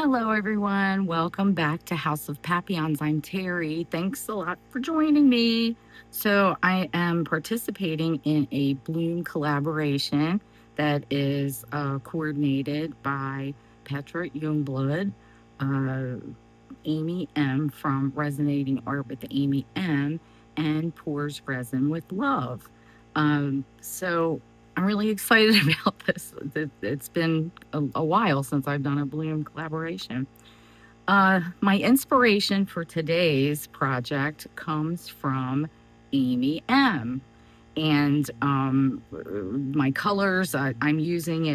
Hello, everyone. Welcome back to House of Papillons. I'm Terry. Thanks a lot for joining me. So, I am participating in a Bloom collaboration that is coordinated by Petra Youngblood, uh, Amy M. from Resonating Art with Amy M. and Pours Resin with Love. So, I'm really excited about this. It's been a while since I've done a Bloom collaboration. My inspiration for today's project comes from Amy M. And my colors, I'm using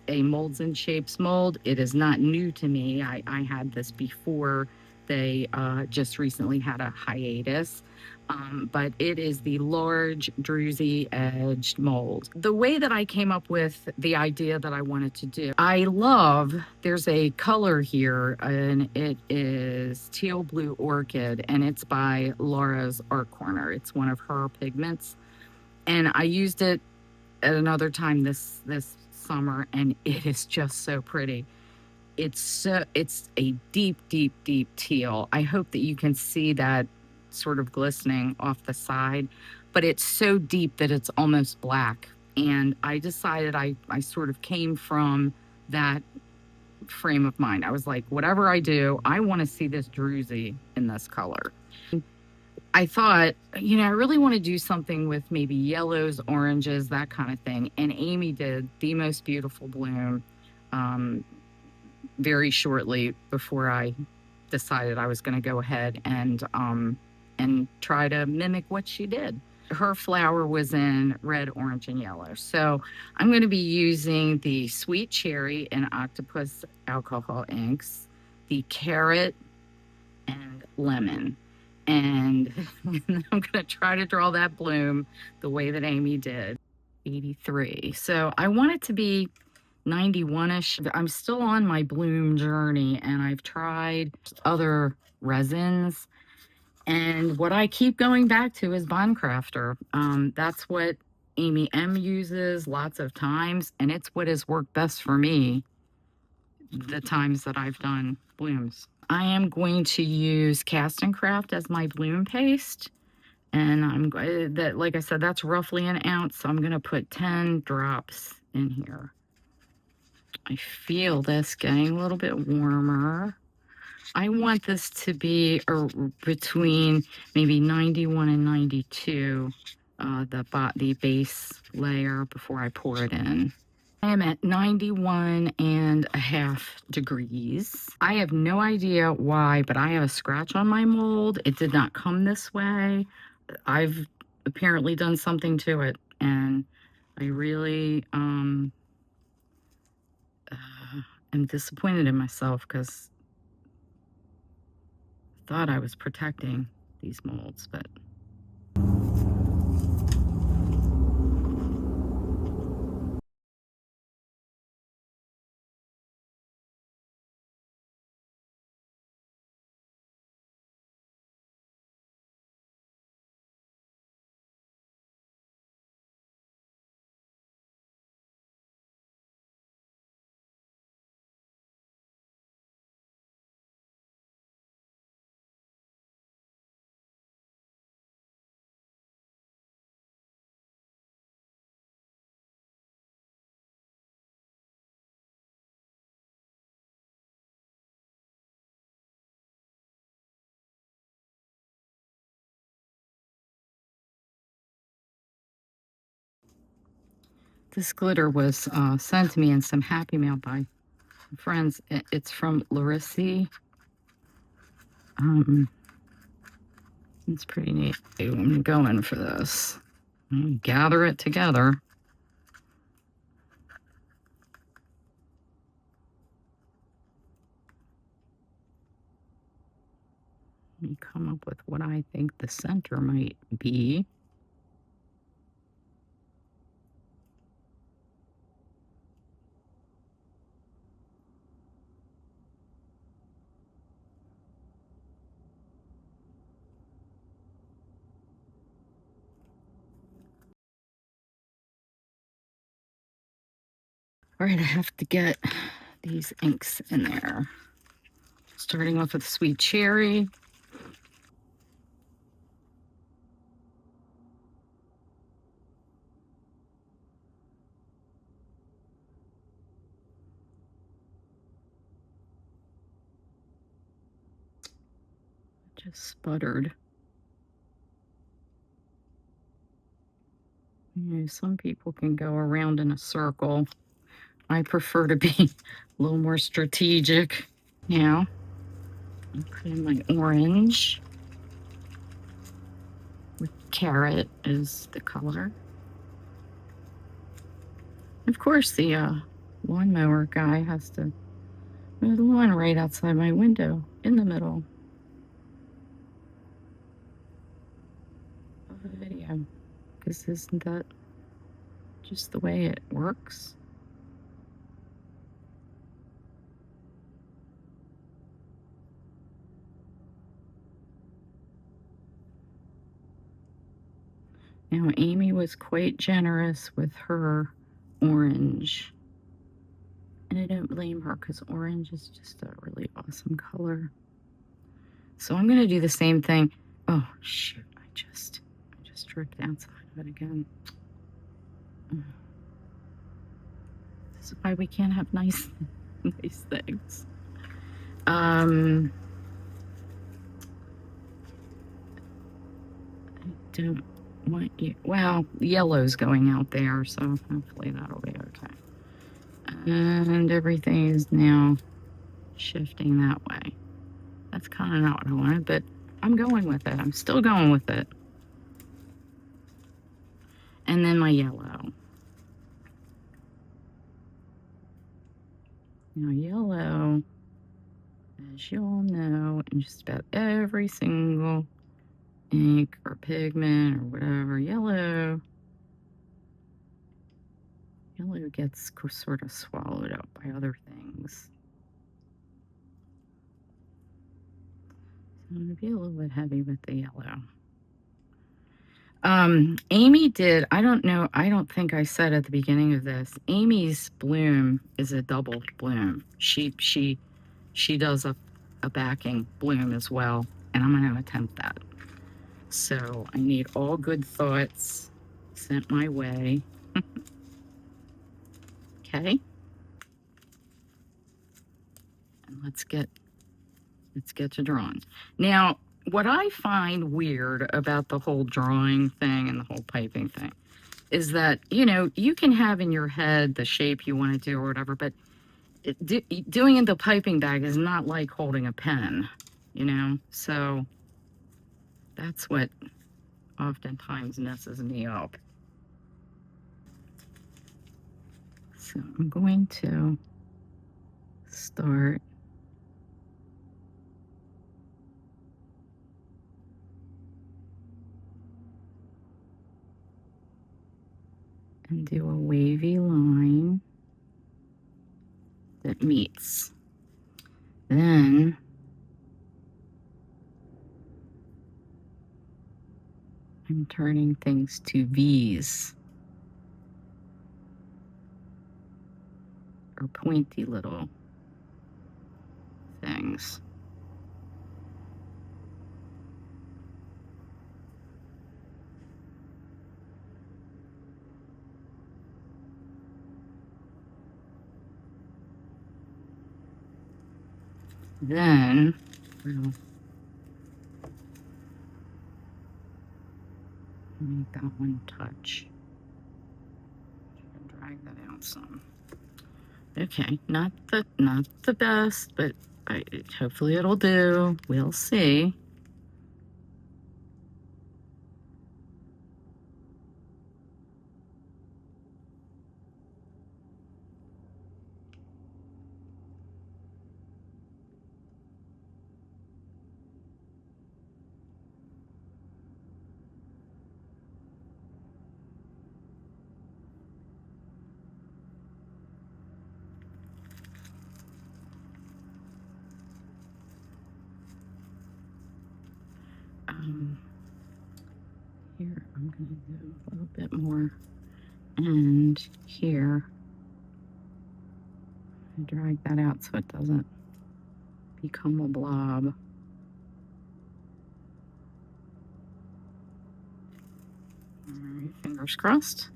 a molds and shapes mold. It is not new to me. I had this before they just recently had a hiatus. But it is the large druzy edged mold. The way that I came up with the idea that I wanted to do, I love, there's a color here and it is teal blue orchid and it's by Laura's Art Corner. It's one of her pigments. And I used it at another time this summer and it is just so pretty. It's a deep teal. I hope that you can see that sort of glistening off the side, but it's so deep that it's almost black. And I decided I sort of came from that frame of mind. I was like, whatever I do, I want to see this druzy in this color. I thought, I really want to do something with maybe yellows, oranges, that kind of thing. And Amy did the most beautiful bloom um, very shortly before I decided I was going to go ahead and try to mimic what she did. Her flower was in red, orange, and yellow. So I'm going to be using the sweet cherry and octopus alcohol inks, the carrot and lemon. And I'm going to try to draw that bloom the way that Amy did. 83. So I want it to be 91-ish. I'm still on my bloom journey and I've tried other resins. And what I keep going back to is Bondcrafter. That's what Amy M uses lots of times, and it's what has worked best for me the times that I've done blooms. I am going to use Cast and Craft as my bloom paste. And that, like I said, that's roughly an ounce. So I'm going to put 10 drops in here. I feel this getting a little bit warmer. I want this to be between maybe 91 and 92, the base layer before I pour it in. I am at 91.5 degrees. I have no idea why, but I have a scratch on my mold. It did not come this way. I've apparently done something to it, and I really am disappointed in myself because I thought I was protecting these molds, but this glitter was sent to me in some happy mail by friends. It's from Larissa. It's pretty neat. I'm going for this. Gather it together. And come up with what I think the center might be. All right, I have to get these inks in there. Starting off with Sweet Cherry. Just sputtered. You know, some people can go around in a circle. I prefer to be a little more strategic. Now, I'll put in my orange with carrot is the color. Of course, the lawnmower guy has to mow the lawn right outside my window in the middle of the video. Because isn't that just the way it works? Now, Amy was quite generous with her orange. And I don't blame her because orange is just a really awesome color. So I'm going to do the same thing. Oh, shoot. I just dripped outside of it again. This is why we can't have nice things. I don't want you. Well, yellow's going out there, so hopefully that'll be okay. And everything is now shifting that way. That's kind of not what I wanted, but I'm going with it. I'm still going with it. And then my yellow. Now, yellow, as you all know, in just about every single ink or pigment or whatever, yellow gets sort of swallowed up by other things. So I'm going to be a little bit heavy with the yellow. Amy did, I don't think I said at the beginning of this, Amy's bloom is a double bloom. She does a backing bloom as well, and I'm going to attempt that. So I need all good thoughts sent my way. Okay. And let's get to drawing. Now, what I find weird about the whole drawing thing and the whole piping thing is that, you know, you can have in your head the shape you want to do or whatever, but doing in the piping bag is not like holding a pen, you know? So that's what oftentimes messes me up. So I'm going to start and do a wavy line that meets. Then I'm turning things to V's or pointy little things. Then we'll make that one touch. Drag that out some. Okay, not the best, but hopefully it'll do. We'll see. Here I'm going to do a little bit more, and here I drag that out so it doesn't become a blob. All right, fingers crossed.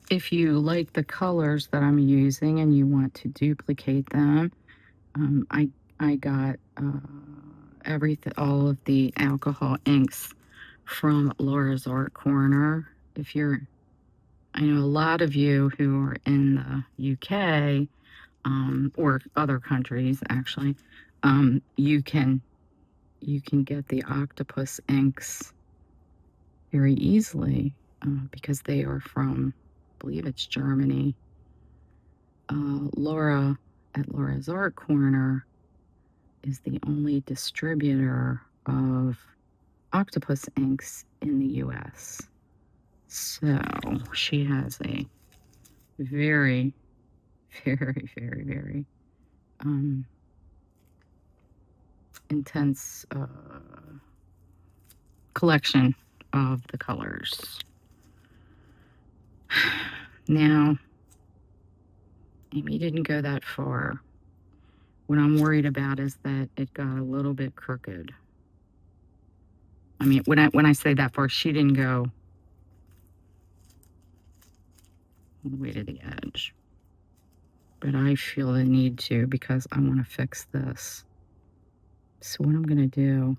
If you like the colors that I'm using and you want to duplicate them, I got all of the alcohol inks from Laura's Art Corner. I know a lot of you who are in the UK, or other countries actually, you can get the octopus inks very easily because they are from, I believe it's Germany. Laura at Laura's Art Corner is the only distributor of octopus inks in the US. So she has a very, very intense collection of the colors. Now, Amy didn't go that far. What I'm worried about is that it got a little bit crooked. I mean, when I say that far, she didn't go all the way to the edge. But I feel the need to because I want to fix this. So what I'm going to do,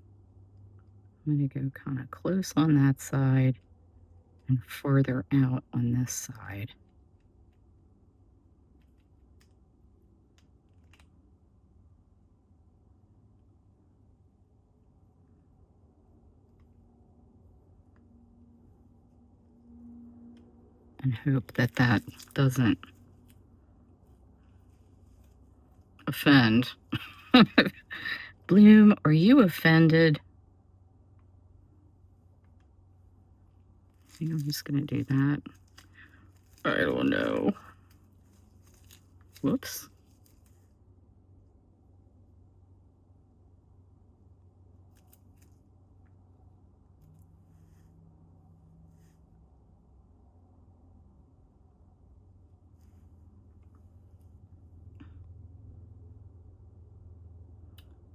I'm going to go kind of close on that side and further out on this side. And hope that that doesn't offend. Bloom, are you offended? I think I'm just going to do that. I don't know. Whoops.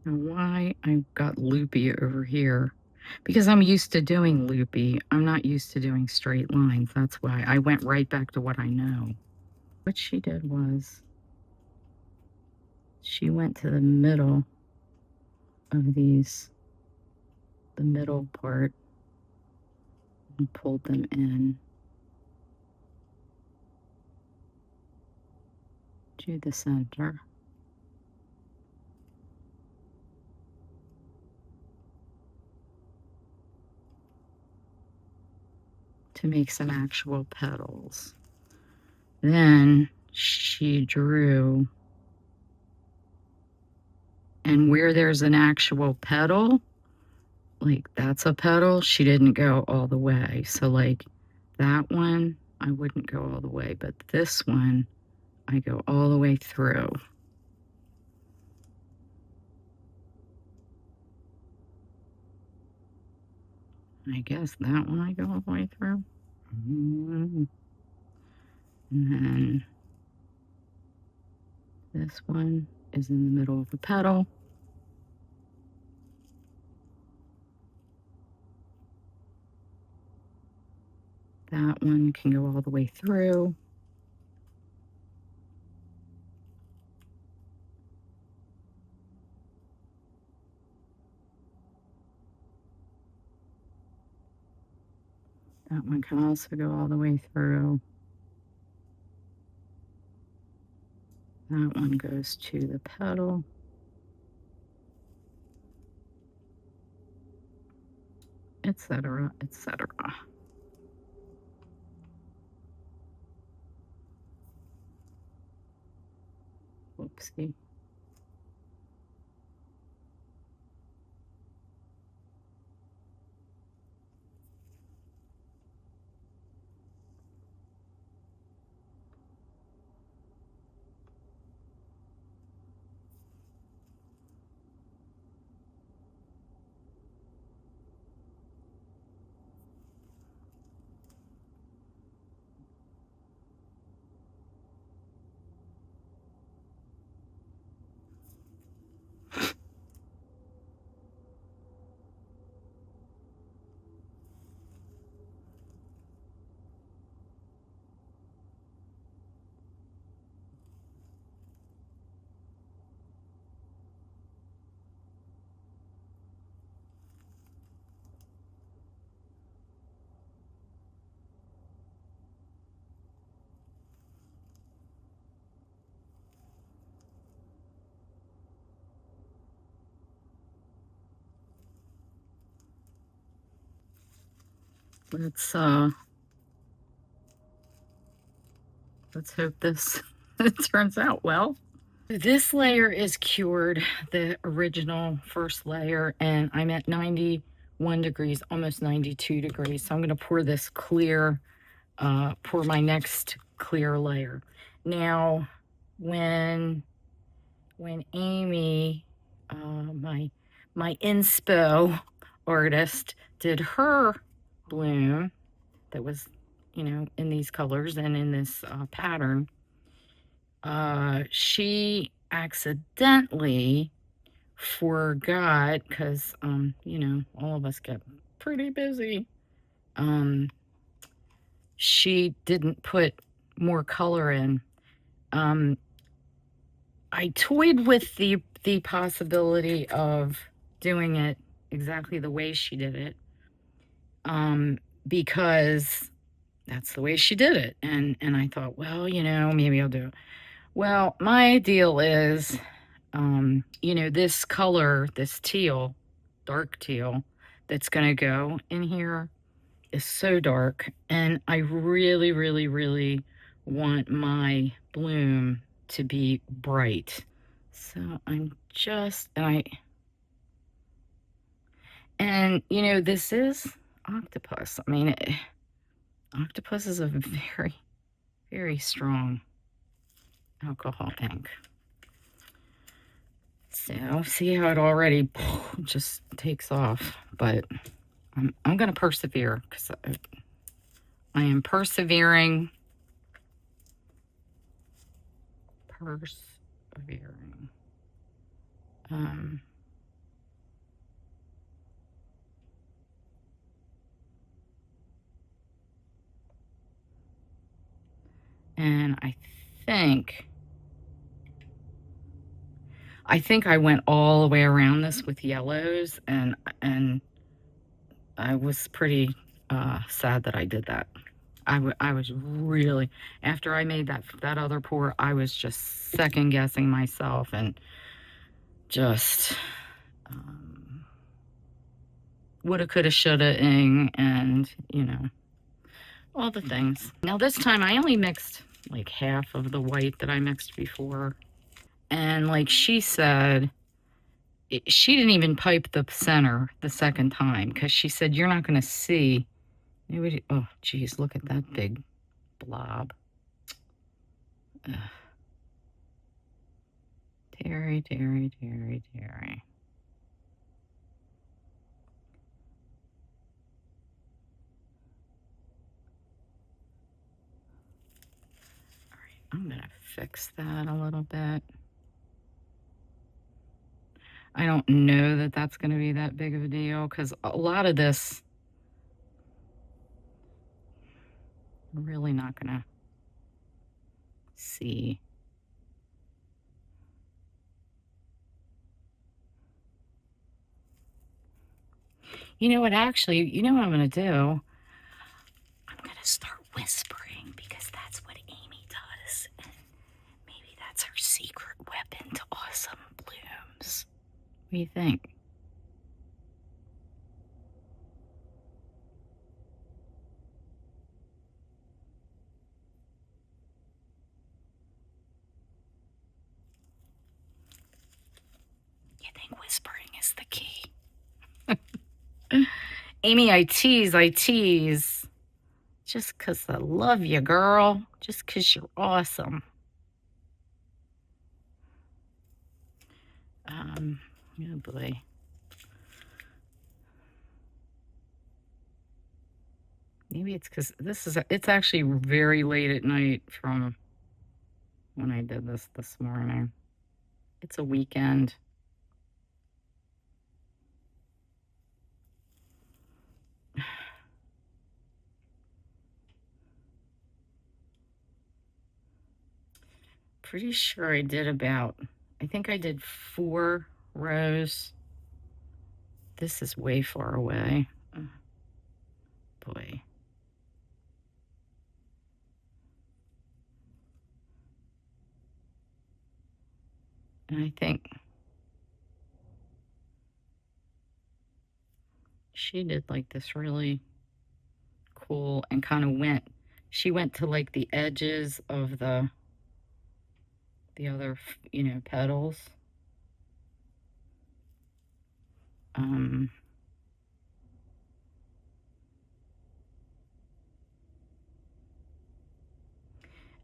Now why I got loopy over here? Because I'm used to doing loopy. I'm not used to doing straight lines. That's why I went right back to what I know. What she did was she went to the middle of these, the middle part, and pulled them in to the center. To make some actual petals. Then she drew, and where there's an actual petal, like that's a petal, she didn't go all the way. So like that one, I wouldn't go all the way, but this one, I go all the way through. I guess that one I go all the way through. And then this one is in the middle of the petal. That one can go all the way through. That one can also go all the way through. That one goes to the petal. Etc., etc. Whoopsie. let's hope this it turns out well. This layer is cured, the original first layer, and I'm at 91 degrees, almost 92 degrees. So I'm going to pour this clear, pour my next clear layer. Now, when Amy, my inspo artist, did her bloom that was, in these colors and in this pattern, she accidentally forgot, because all of us get pretty busy. She didn't put more color in. I toyed with the possibility of doing it exactly the way she did it, because that's the way she did it, and I thought, well, maybe I'll do it. Well, my deal is, this color, this teal, dark teal, that's going to go in here is so dark. And I really, really, really want my bloom to be bright. So I'm just, this is octopus. I mean, octopus is a very, very strong alcohol ink. So see how it already just takes off, but I'm going to persevere, because I am persevering. And I think I went all the way around this with yellows, and I was pretty sad that I did that. I was really, after I made that other pour, I was just second guessing myself, and just woulda, coulda, shoulda ing, and all the things. Now this time I only mixed like half of the white that I mixed before, and like she said, she didn't even pipe the center the second time, because she said you're not going to see. Maybe, oh geez, look at that big blob. Ugh. Terry. I'm going to fix that a little bit. I don't know that that's going to be that big of a deal, because a lot of this, I'm really not going to see. You know what, actually, you know what I'm going to do? I'm going to start whispering, because that's what Amy does. And maybe that's her secret weapon to awesome blooms. What do you think? You think whispering is the key? Amy, I tease. Just 'cause I love you, girl. Just 'cause you're awesome. Oh boy. Maybe it's 'cause it's actually very late at night from when I did this morning. It's a weekend. Pretty sure I did I think I did 4 rows. This is way far away. Oh, boy. And I think she did like this really cool and kind of she went to like the edges of the other, petals. Um,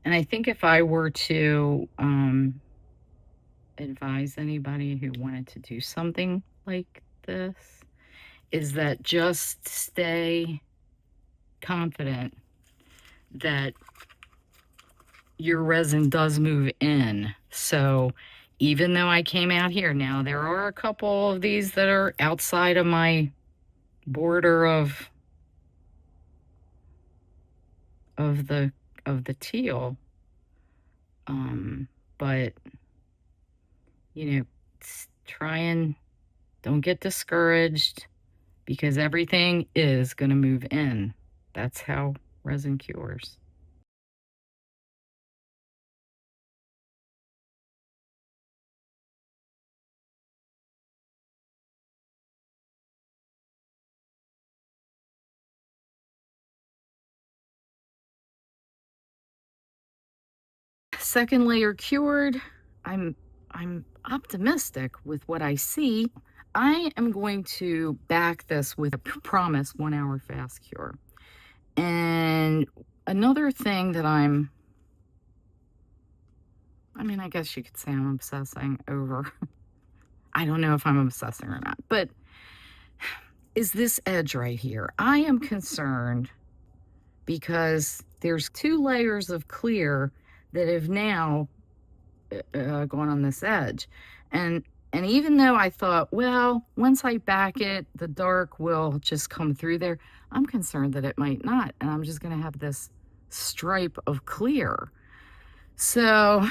and I think if I were to advise anybody who wanted to do something like this, is that just stay confident that your resin does move in. So even though I came out here, now there are a couple of these that are outside of my border of the of the teal. But try and don't get discouraged because everything is going to move in. That's how resin cures. Second layer cured. I'm I'm optimistic with what I see. I am going to back this with a promise 1 hour fast cure. And another thing that I mean, I guess you could say I'm obsessing over. I don't know if I'm obsessing or not, but is this edge right here. I am concerned because there's 2 layers of clear that have now gone on this edge. And even though I thought, well, once I back it, the dark will just come through there, I'm concerned that it might not. And I'm just going to have this stripe of clear. So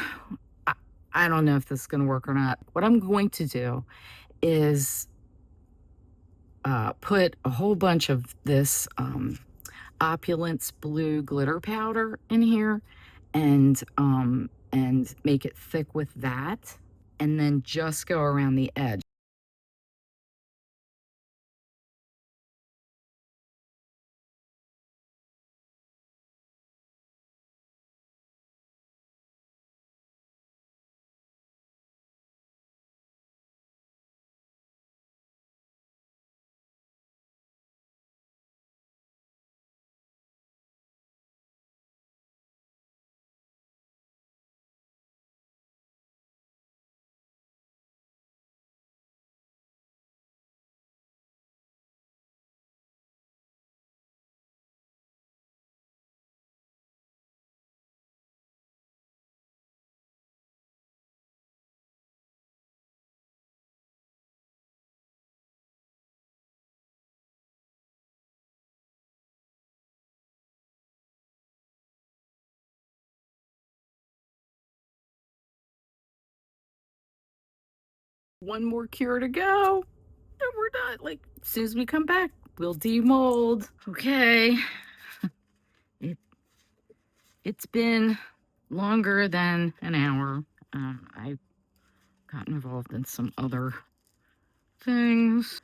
I don't know if this is going to work or not. What I'm going to do is put a whole bunch of this opulence blue glitter powder in here and make it thick with that, and then just go around the edge. One more cure to go, and we're done. Like, as soon as we come back, we'll demold. Okay. it, it's been longer than an hour. I've gotten involved in some other things.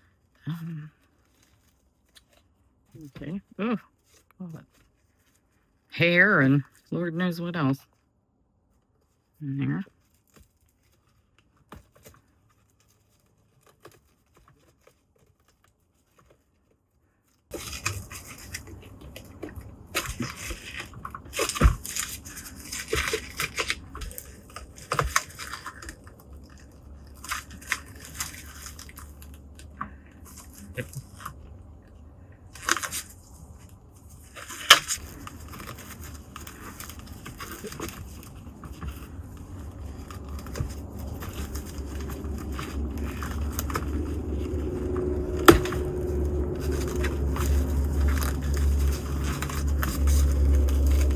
Okay. Oh, hair and Lord knows what else in there.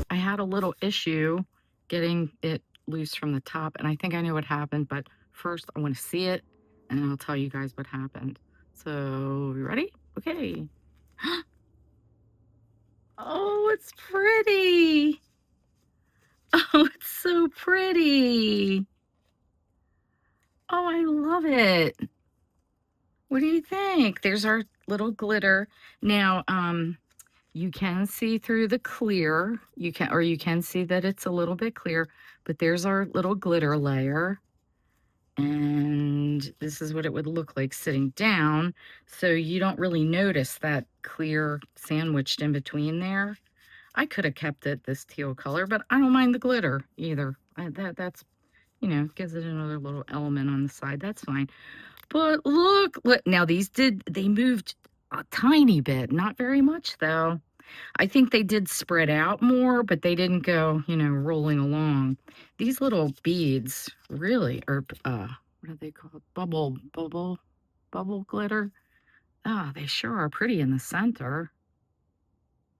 I had a little issue getting it loose from the top, and I think I know what happened, but first I want to see it, and then I'll tell you guys what happened. So, you ready? Okay. Oh, it's pretty. Oh, it's so pretty. Oh, I love it. What do you think? There's our little glitter. Now, You can see through the clear. You can see that it's a little bit clear, but there's our little glitter layer. And this is what it would look like sitting down. So you don't really notice that clear sandwiched in between there. I could have kept it this teal color, but I don't mind the glitter either. That's, gives it another little element on the side. That's fine. But look, now they moved a tiny bit, not very much though. I think they did spread out more, but they didn't go, rolling along. These little beads really are, what are they called? Bubble glitter. Ah, they sure are pretty in the center.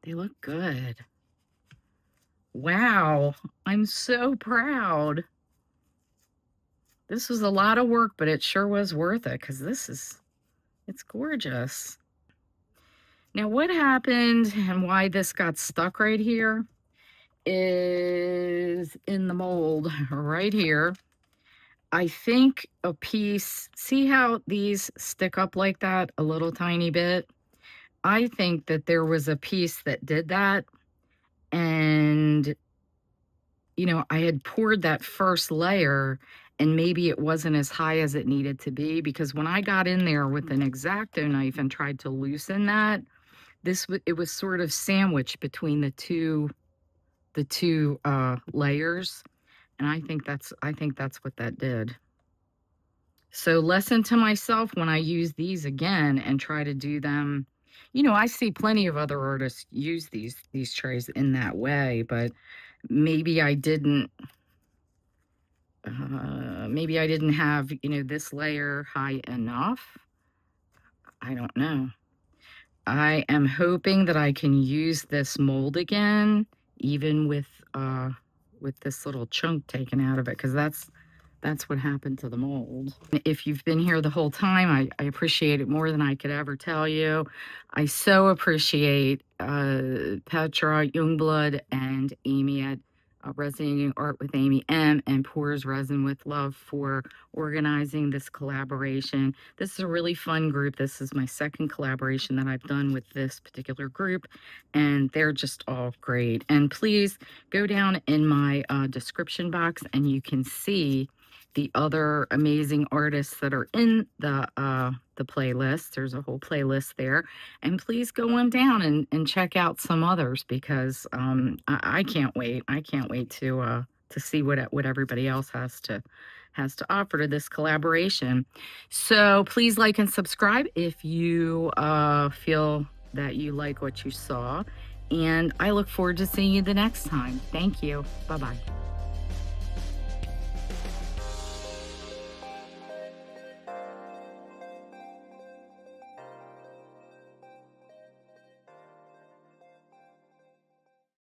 They look good. Wow, I'm so proud. This was a lot of work, but it sure was worth it because it's gorgeous. Now, what happened and why this got stuck right here is in the mold right here. I think a piece, see how these stick up like that a little tiny bit? I think that there was a piece that did that. And, I had poured that first layer and maybe it wasn't as high as it needed to be because when I got in there with an X-Acto knife and tried to loosen that, it was sort of sandwiched between the two layers, and I think that's what that did. So lesson to myself when I use these again and try to do them, I see plenty of other artists use these trays in that way, but maybe I didn't have this layer high enough. I don't know. I am hoping that I can use this mold again, even with this little chunk taken out of it, because that's what happened to the mold. If you've been here the whole time, I appreciate it more than I could ever tell you. I so appreciate Petra Youngblood and Amy at Resonating Art with Amy M and Pours Resin with Love for organizing this collaboration. This is a really fun group. This is my second collaboration that I've done with this particular group, and they're just all great. And please go down in my description box and you can see the other amazing artists that are in the playlist. There's a whole playlist there. And please go on down and check out some others because I can't wait. I can't wait to see what everybody else has to offer to this collaboration. So please like and subscribe if you feel that you like what you saw. And I look forward to seeing you the next time. Thank you. Bye-bye.